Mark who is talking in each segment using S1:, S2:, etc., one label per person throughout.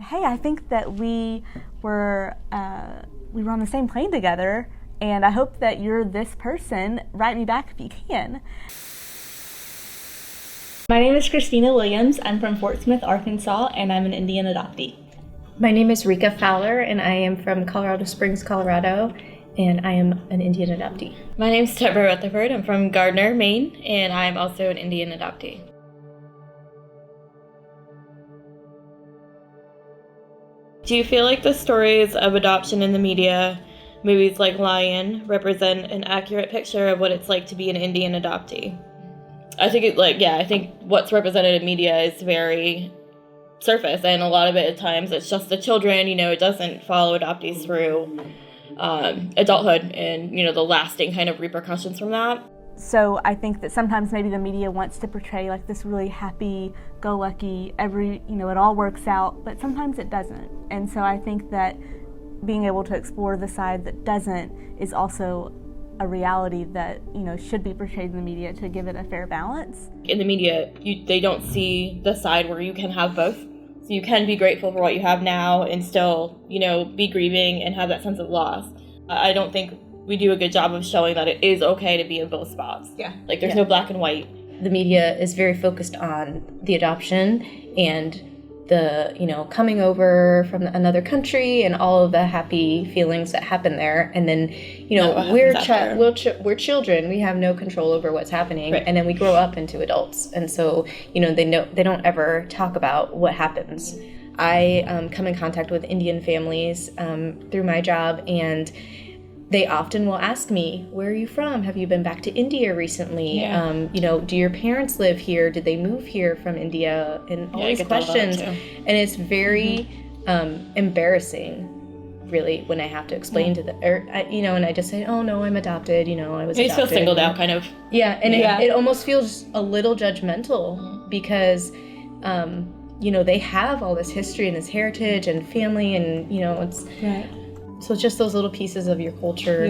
S1: Hey, I think that we were on the same plane together, and I hope that you're this person. Write me back if you can.
S2: My name is Christina Williams. I'm from Fort Smith, Arkansas, and I'm an Indian adoptee.
S3: My name is Rekha Fowler, and I am from Colorado Springs, Colorado, and I am an Indian adoptee.
S4: My name is Deborah Rutherford. I'm from Gardner, Maine, and I'm also an Indian adoptee. Do you feel like the stories of adoption in the media, movies like Lion, represent an accurate picture of what it's like to be an Indian adoptee? I think what's represented in media is very surface, and a lot of it at times it's just the children, it doesn't follow adoptees through adulthood and, the lasting kind of repercussions from that.
S1: So I think that sometimes maybe the media wants to portray like this really happy-go-lucky, it all works out, but sometimes it doesn't. And so I think that being able to explore the side that doesn't is also a reality that, should be portrayed in the media to give it a fair balance.
S4: In the media, they don't see the side where you can have both. So you can be grateful for what you have now and still, be grieving and have that sense of loss. I don't think we do a good job of showing that it is okay to be in both spots.
S3: Yeah.
S4: Like there's no black and white.
S3: The media is very focused on the adoption and the, coming over from another country and all of the happy feelings that happen there. And then, we're children. We have no control over what's happening.
S4: Right.
S3: And then we grow up into adults. And so, they don't ever talk about what happens. I come in contact with Indian families through my job, and they often will ask me, where are you from? Have you been back to India recently?
S4: Yeah.
S3: Do your parents live here? Did they move here from India? And all these questions. And it's very embarrassing, really, when I have to explain to them, and I just say, oh, no, I'm adopted. I was adopted.
S4: You feel singled out, kind of.
S3: Yeah, and it almost feels a little judgmental because, they have all this history and this heritage and family and, it's...
S2: Right.
S3: So it's just those little pieces of your culture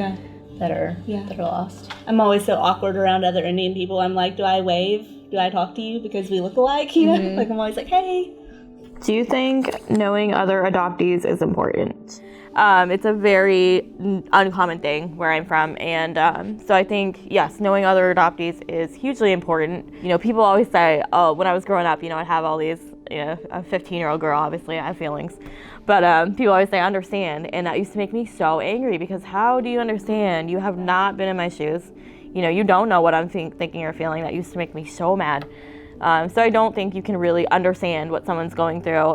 S3: that are lost.
S2: I'm always so awkward around other Indian people. I'm like, do I wave? Do I talk to you because we look alike?
S3: Mm-hmm.
S2: Like I'm always like, hey.
S4: Do you think knowing other adoptees is important? It's a very uncommon thing where I'm from, and so I think, yes, knowing other adoptees is hugely important. People always say, oh, when I was growing up, I'd have all these, a 15-year-old girl, obviously, I have feelings. But people always say, understand, and that used to make me so angry because how do you understand? You have not been in my shoes. You don't know what I'm thinking or feeling. That used to make me so mad. So I don't think you can really understand what someone's going through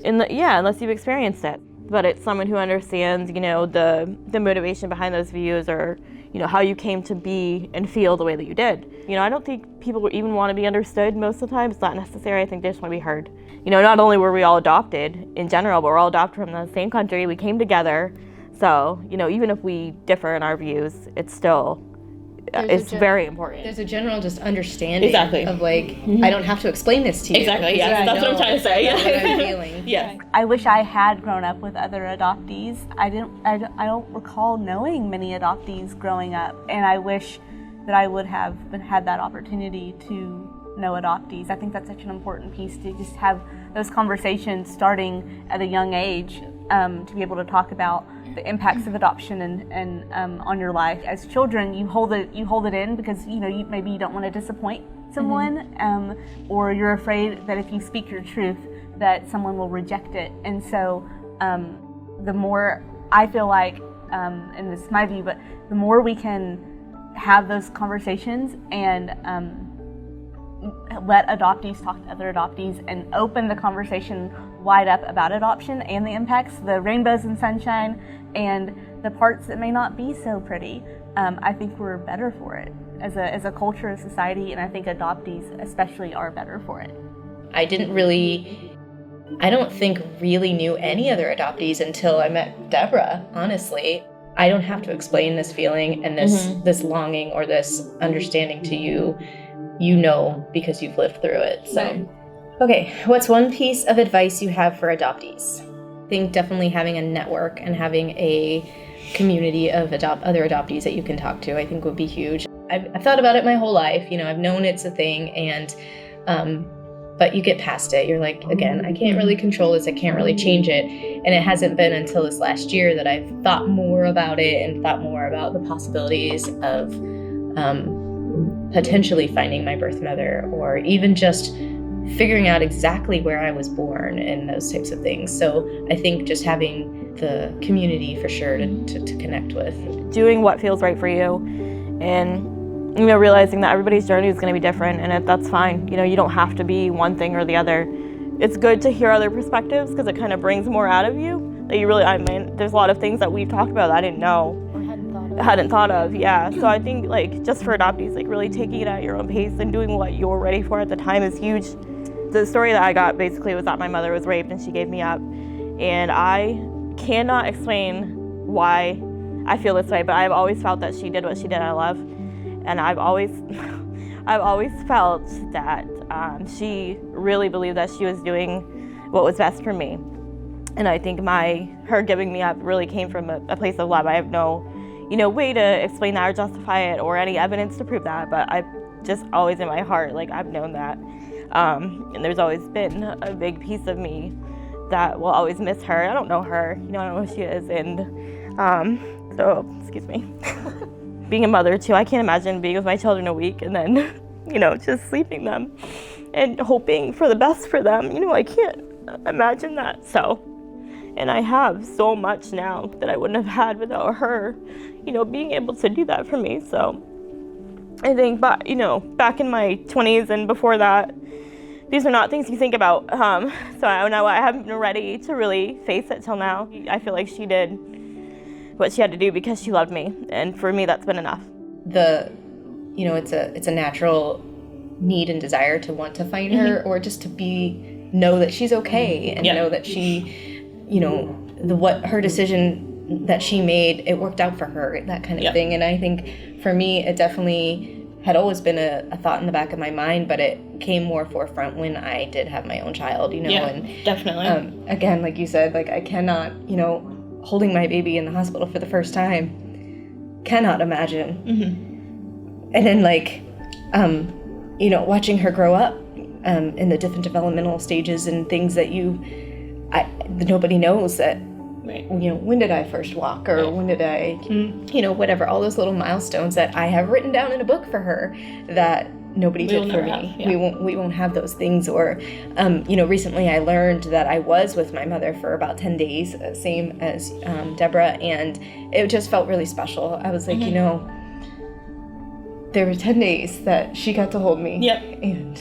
S4: unless you've experienced it. But it's someone who understands, the motivation behind those views or, how you came to be and feel the way that you did. I don't think people even want to be understood most of the time. It's not necessary. I think they just want to be heard. Not only were we all adopted in general, but we're all adopted from the same country. We came together. So, even if we differ in our views, it's still, it's very important.
S3: There's a general just understanding of I don't have to explain this to you.
S4: Exactly, yes. That's what I'm trying to say.
S3: That's what I'm feeling.
S4: Yeah.
S1: I wish I had grown up with other adoptees. I don't recall knowing many adoptees growing up, and I wish that I would have had that opportunity to know adoptees. I think that's such an important piece to just have those conversations starting at a young age, to be able to talk about the impacts of adoption and on your life. As children, you hold it in because maybe you don't want to disappoint someone, or you're afraid that if you speak your truth that someone will reject it. And so the more I feel like, and this is my view, but the more we can have those conversations and let adoptees talk to other adoptees and open the conversation wide up about adoption and the impacts, the rainbows and sunshine, and the parts that may not be so pretty, I think we're better for it as a culture, a society, and I think adoptees especially are better for it.
S3: I don't think really knew any other adoptees until I met Deborah, honestly. I don't have to explain this feeling and this longing or this understanding to you, because you've lived through it. So, okay, what's one piece of advice you have for adoptees? I think definitely having a network and having a community of other adoptees that you can talk to, I think would be huge. I've thought about it my whole life. I've known it's a thing, and but you get past it. You're like, again, I can't really control this. I can't really change it. And it hasn't been until this last year that I've thought more about it and thought more about the possibilities of potentially finding my birth mother, or even just figuring out exactly where I was born and those types of things. So I think just having the community for sure to connect with.
S4: Doing what feels right for you, and realizing that everybody's journey is going to be different, and that's fine. You don't have to be one thing or the other. It's good to hear other perspectives because it kind of brings more out of you that you really, there's a lot of things that we've talked about that I didn't know or hadn't thought of. Yeah. So I think just for adoptees, really taking it at your own pace and doing what you're ready for at the time is huge. The story that I got basically was that my mother was raped and she gave me up, and I cannot explain why I feel this way, but I've always felt that she did what she did out of love. And I've always felt that she really believed that she was doing what was best for me. And I think her giving me up really came from a place of love. I have no, way to explain that or justify it or any evidence to prove that, but I've just always in my heart, I've known that. And there's always been a big piece of me that will always miss her. I don't know her, I don't know who she is. And so, excuse me. Being a mother too, I can't imagine being with my children a week and then, just sleeping them and hoping for the best for them. I can't imagine that. So, and I have so much now that I wouldn't have had without her, being able to do that for me. So I think, back in my 20s and before that, these are not things you think about. So I haven't been ready to really face it till now. I feel like she did what she had to do because she loved me, and for me that's been enough.
S3: It's a natural need and desire to want to find her, or just to know that she's okay, and know that she, what her decision that she made, it worked out for her, that kind of thing. And I think for me, it definitely had always been a thought in the back of my mind, but it came more forefront when I did have my own child,
S2: and definitely.
S3: Again, like you said, I cannot, holding my baby in the hospital for the first time, cannot imagine. And then watching her grow up in the different developmental stages and things that nobody knows that, right. When did I first walk, or when did I, whatever, all those little milestones that I have written down in a book for her that nobody did for me. We won't have those things. Or, recently I learned that I was with my mother for about 10 days, same as Deborah, and it just felt really special. I was like, there were 10 days that she got to hold me. And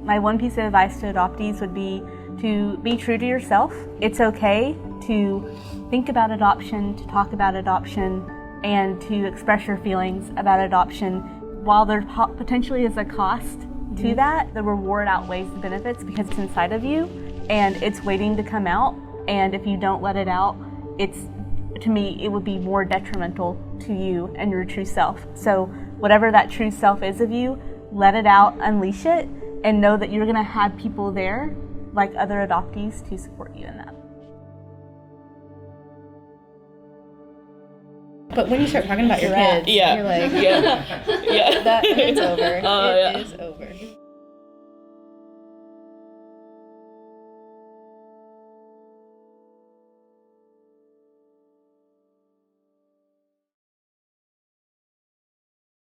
S1: my one piece of advice to adoptees would be to be true to yourself. It's okay to think about adoption, to talk about adoption, and to express your feelings about adoption. While there potentially is a cost to that, the reward outweighs the benefits because it's inside of you and it's waiting to come out. And if you don't let it out, to me, it would be more detrimental to you and your true self. So whatever that true self is of you, let it out, unleash it, and know that you're gonna have people there, like other adoptees, to support you in that.
S3: But when you start talking about your kids, you're like, it's over. It is over.